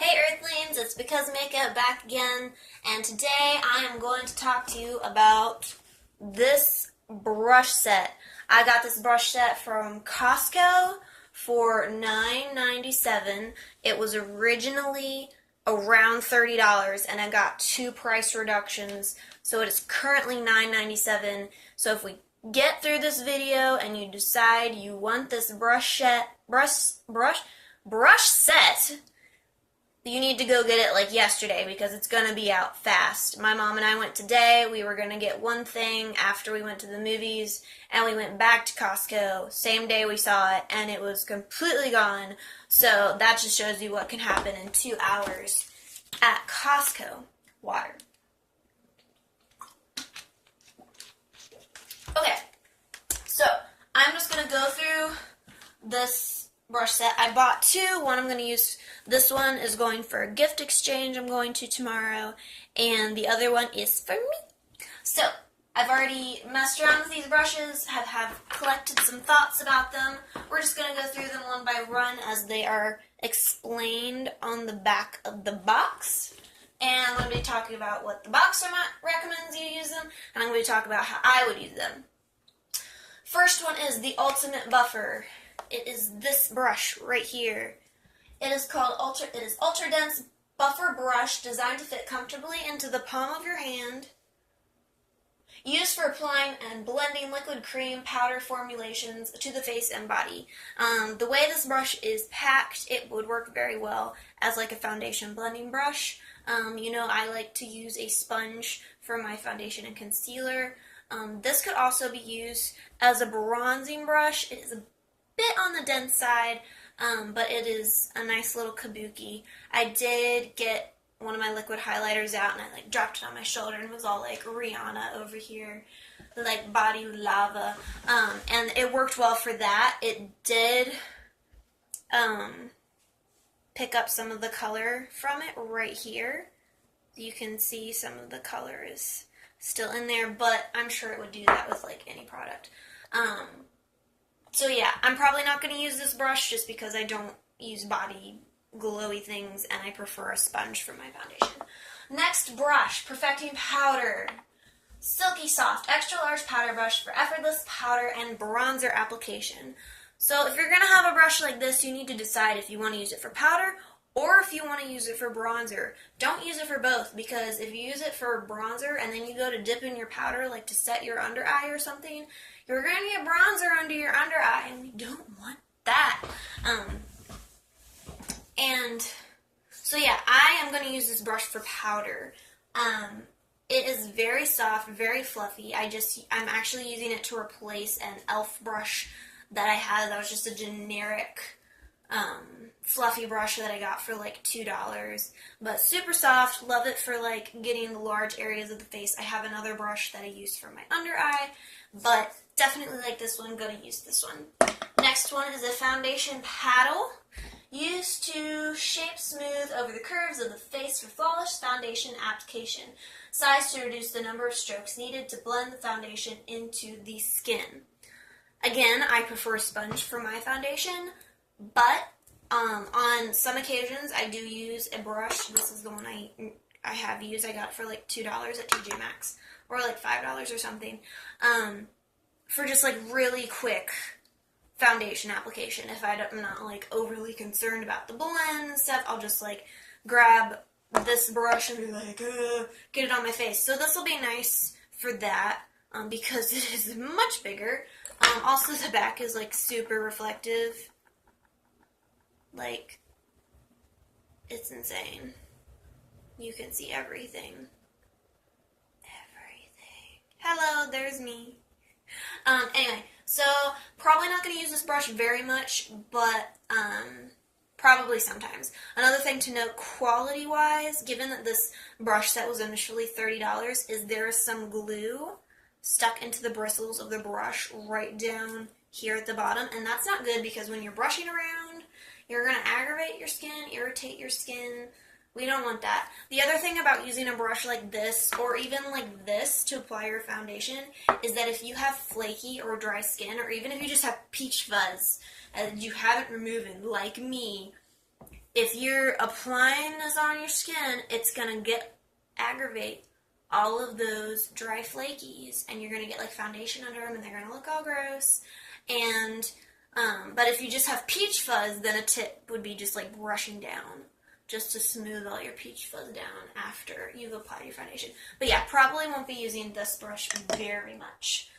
Hey Earthlings, it's Because Makeup back again, and today I am going to talk to you about this brush set. I got this brush set from Costco for $9.97. It was originally around $30, and I got two price reductions, so it is currently $9.97. So if we get through this video and you decide you want this brush set, you need to go get it like yesterday because it's going to be out fast. My mom and I went today. We were going to get one thing after we went to the movies, and we went back to Costco. Same day we saw it, and it was completely gone. So that just shows you what can happen in 2 hours at Costco. Water. Okay, so I'm just going to go through this brush set. I bought two. One I'm going to use. This one is going for a gift exchange I'm going to tomorrow, and the other one is for me. So I've already messed around with these brushes, have collected some thoughts about them. We're just going to go through them one by one as they are explained on the back of the box. And I'm going to be talking about what the box recommends you use them, and I'm going to be talking about how I would use them. First one is the Ultimate Buffer. It is this brush right here. It is called Ultra Dense Buffer Brush, designed to fit comfortably into the palm of your hand. Used for applying and blending liquid cream powder formulations to the face and body. The way this brush is packed, it would work very well as like a foundation blending brush. I like to use a sponge for my foundation and concealer. This could also be used as a bronzing brush. It is a bit on the dense side, but it is a nice little kabuki. I did get one of my liquid highlighters out, and I dropped it on my shoulder and was all like Rihanna over here, like body lava, and it worked well for that. It did pick up some of the color from it right here. You can see some of the color is still in there, but I'm sure it would do that with like any product. So yeah, I'm probably not going to use this brush just because I don't use body glowy things and I prefer a sponge for my foundation. Next brush, Perfecting Powder. Silky soft, extra large powder brush for effortless powder and bronzer application. So if you're going to have a brush like this, you need to decide if you want to use it for powder or if you want to use it for bronzer. Don't use it for both, because if you use it for bronzer and then you go to dip in your powder, like to set your under eye or something, you're going to get bronzer under your under eye, and we don't want that. And so yeah, I am going to use this brush for powder. It is very soft, very fluffy. I'm actually using it to replace an e.l.f. brush that I had that was just a generic fluffy brush that I got for like $2, but super soft. Love it for like getting the large areas of the face. I have another brush that I use for my under eye, but definitely like this one. Gonna use this one. Next one is a foundation paddle, used to shape smooth over the curves of the face for flawless foundation application. Sized to reduce the number of strokes needed to blend the foundation into the skin. Again, I prefer a sponge for my foundation, but on some occasions I do use a brush. This is the one I have used. I got it for like $2 at TJ Maxx, or like $5 or something, for just like really quick foundation application. If I'm not like overly concerned about the blend and stuff, I'll just like grab this brush and be like, get it on my face. So this will be nice for that, because it is much bigger. Also, the back is like super reflective. Like, it's insane. You can see everything. Hello, there's me. Anyway, so probably not going to use this brush very much, but probably sometimes. Another thing to note quality-wise, given that this brush set was initially $30, is there is some glue stuck into the bristles of the brush right down here at the bottom, and that's not good because when you're brushing around, you're going to aggravate your skin, irritate your skin. We don't want that. The other thing about using a brush like this, or even like this to apply your foundation, is that if you have flaky or dry skin, or even if you just have peach fuzz and you haven't removed it, like me, if you're applying this on your skin, it's going to aggravate all of those dry flakies, and you're going to get like foundation under them, and they're going to look all gross. And but if you just have peach fuzz, then a tip would be just like brushing down, just to smooth all your peach fuzz down after you've applied your foundation. But yeah, probably won't be using this brush very much.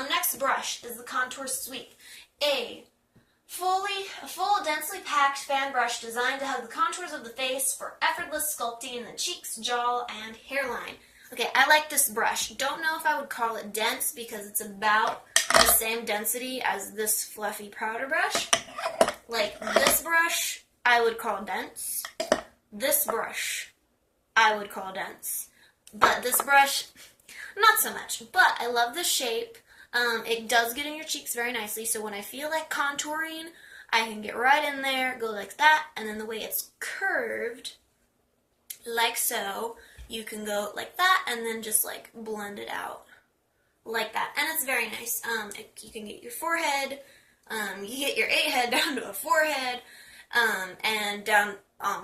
Next brush is the Contour Sweep, a full, densely packed fan brush designed to hug the contours of the face for effortless sculpting in the cheeks, jaw, and hairline. Okay, I like this brush. Don't know if I would call it dense because it's about the same density as this fluffy powder brush. Like this brush, I would call dense. This brush, I would call dense. But this brush, not so much. But I love the shape. It does get in your cheeks very nicely, so when I feel like contouring, I can get right in there, go like that, and then the way it's curved, like so, you can go like that, and then just like blend it out like that, and it's very nice. You can get your forehead, you get your 8 head down to a forehead, and down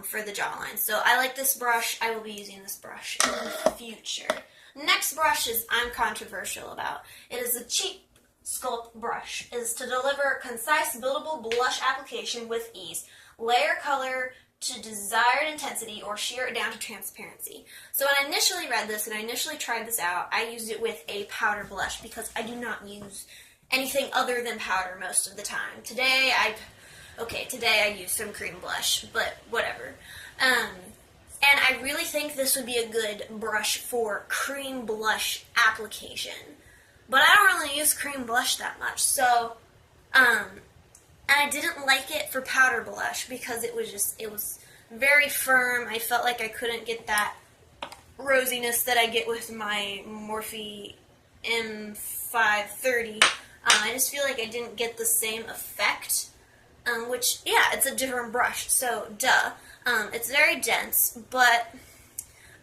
for the jawline. So I like this brush. I will be using this brush in the future. Next brush is I'm controversial about. It is a cheap sculpt brush. It is to deliver concise, buildable blush application with ease. Layer color to desired intensity or shear it down to transparency. So when I initially read this and I initially tried this out, I used it with a powder blush because I do not use anything other than powder most of the time. Today I used some cream blush, but whatever. And I really think this would be a good brush for cream blush application. But I don't really use cream blush that much, so, and I didn't like it for powder blush because it was very firm. I felt like I couldn't get that rosiness that I get with my Morphe M530. I just feel like I didn't get the same effect, which, yeah, it's a different brush, so duh. It's very dense, but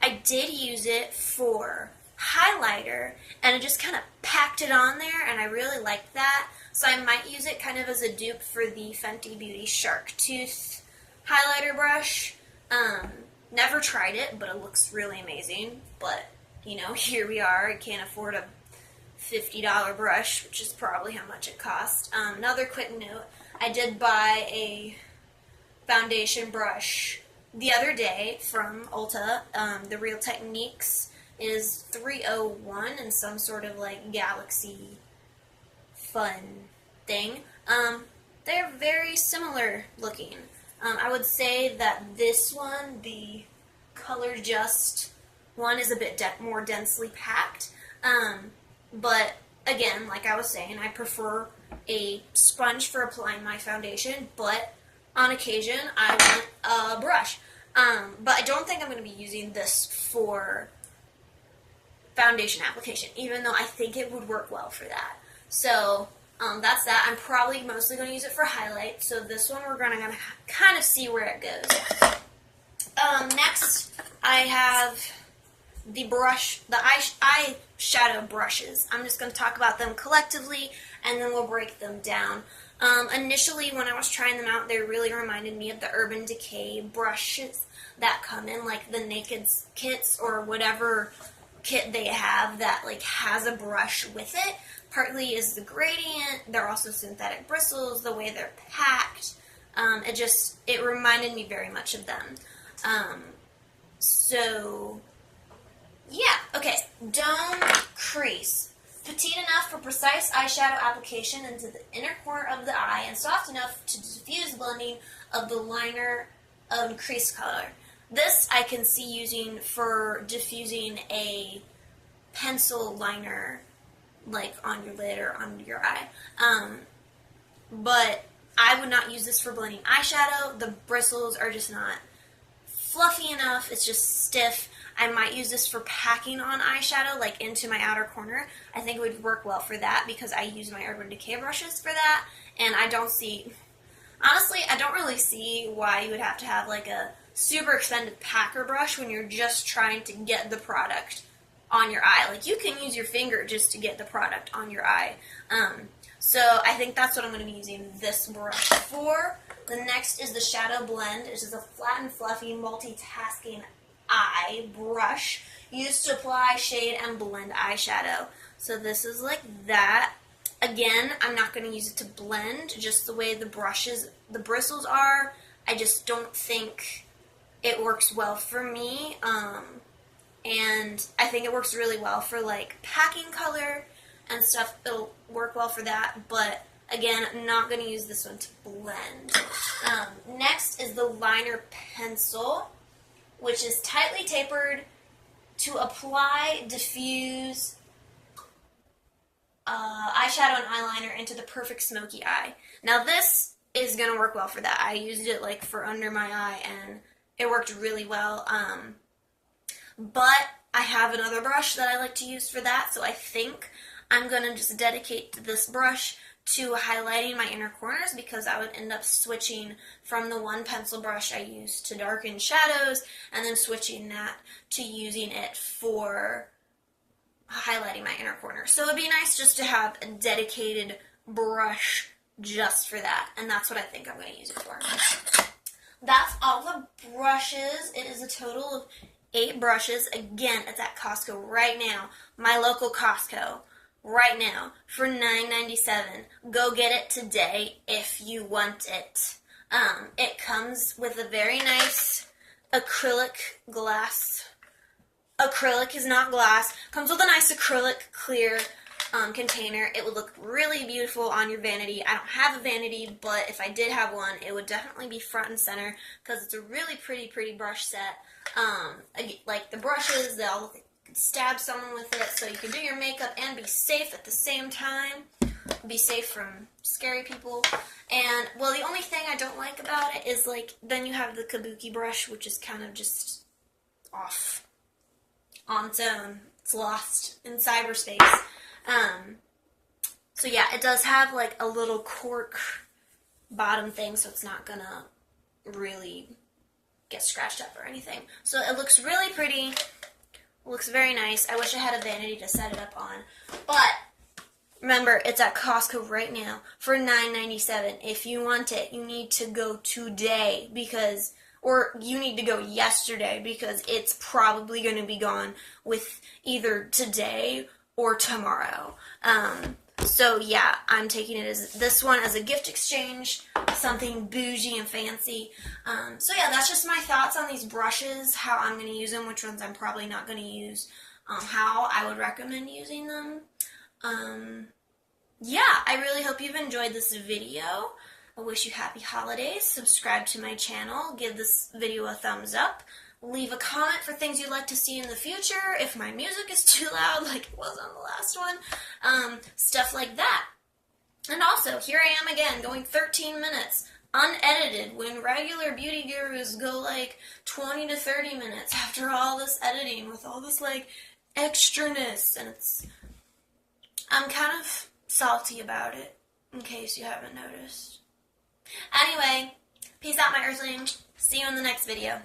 I did use it for highlighter, and it just kind of packed it on there, and I really liked that. So I might use it kind of as a dupe for the Fenty Beauty Shark Tooth highlighter brush. Never tried it, but it looks really amazing. But, you know, here we are. I can't afford a $50 brush, which is probably how much it cost. Another quick note, I did buy a foundation brush the other day from Ulta. The Real Techniques is 301 and some sort of like galaxy fun thing. They're very similar looking. I would say that this one, the Color Just one, is a bit more densely packed. But again, like I was saying, I prefer a sponge for applying my foundation, but on occasion I want a brush. But I don't think I'm going to be using this for foundation application, even though I think it would work well for that. So that's that. I'm probably mostly going to use it for highlight, so this one we're going to kind of see where it goes. Next, I have the eyeshadow brushes. I'm just going to talk about them collectively, and then we'll break them down. Initially, when I was trying them out, they really reminded me of the Urban Decay brushes that come in, like the Naked kits or whatever kit they have that like has a brush with it. Partly is the gradient. They're also synthetic bristles, the way they're packed. It reminded me very much of them. So, yeah, okay. Dome crease. Petite enough for precise eyeshadow application into the inner corner of the eye and soft enough to diffuse blending of the liner crease color. This I can see using for diffusing a pencil liner like on your lid or under your eye. But I would not use this for blending eyeshadow. The bristles are just not fluffy enough. It's just stiff. I might use this for packing on eyeshadow, like into my outer corner. I think it would work well for that because I use my Urban Decay brushes for that. And I don't really see why you would have to have like a super extended packer brush when you're just trying to get the product on your eye. Like, you can use your finger just to get the product on your eye. So I think that's what I'm going to be using this brush for. The next is the Shadow Blend. It is a flat and fluffy multitasking eye brush used to apply, shade, and blend eyeshadow. So this is like that. Again, I'm not going to use it to blend, just the way the bristles are. I just don't think it works well for me. And I think it works really well for like packing color and stuff. It'll work well for that, but again, I'm not going to use this one to blend. Next is the liner pencil, which is tightly tapered to apply, diffuse eyeshadow and eyeliner into the perfect smoky eye. Now this is going to work well for that. I used it like for under my eye and it worked really well. But I have another brush that I like to use for that, so I think I'm going to just dedicate this brush to highlighting my inner corners, because I would end up switching from the one pencil brush I use to darken shadows and then switching that to using it for highlighting my inner corner. So it'd be nice just to have a dedicated brush just for that, and that's what I think I'm going to use it for. That's all the brushes. It is a total of 8 brushes. Again, it's at Costco right now, my local Costco. Right now for $9.97. Go get it today if you want it. It comes with a very nice acrylic glass. Acrylic is not glass. Comes with a nice acrylic clear container. It would look really beautiful on your vanity. I don't have a vanity, but if I did have one, it would definitely be front and center because it's a really pretty brush set. Like the brushes, they'll look, stab someone with it, so you can do your makeup and be safe at the same time. Be safe from scary people. And, well, the only thing I don't like about it is, like, then you have the kabuki brush, which is kind of just off on its own. It's lost in cyberspace. So, yeah, it does have, like, a little cork bottom thing, so it's not gonna really get scratched up or anything. So it looks really pretty. Looks very nice. I wish I had a vanity to set it up on. But remember, it's at Costco right now for $9.97. If you want it, you need to go today because, or you need to go yesterday because it's probably going to be gone with either today or tomorrow. So yeah, I'm taking it as this one as a gift exchange, something bougie and fancy. So yeah, that's just my thoughts on these brushes, how I'm going to use them, which ones I'm probably not going to use, how I would recommend using them. Yeah, I really hope you've enjoyed this video. I wish you happy holidays. Subscribe to my channel. Give this video a thumbs up. Leave a comment for things you'd like to see in the future. If my music is too loud like it was on the last one. Stuff like that. And also, here I am again, going 13 minutes, unedited, when regular beauty gurus go like 20 to 30 minutes after all this editing with all this like extraness. And I'm kind of salty about it, in case you haven't noticed. Anyway, peace out, my earthlings. See you in the next video.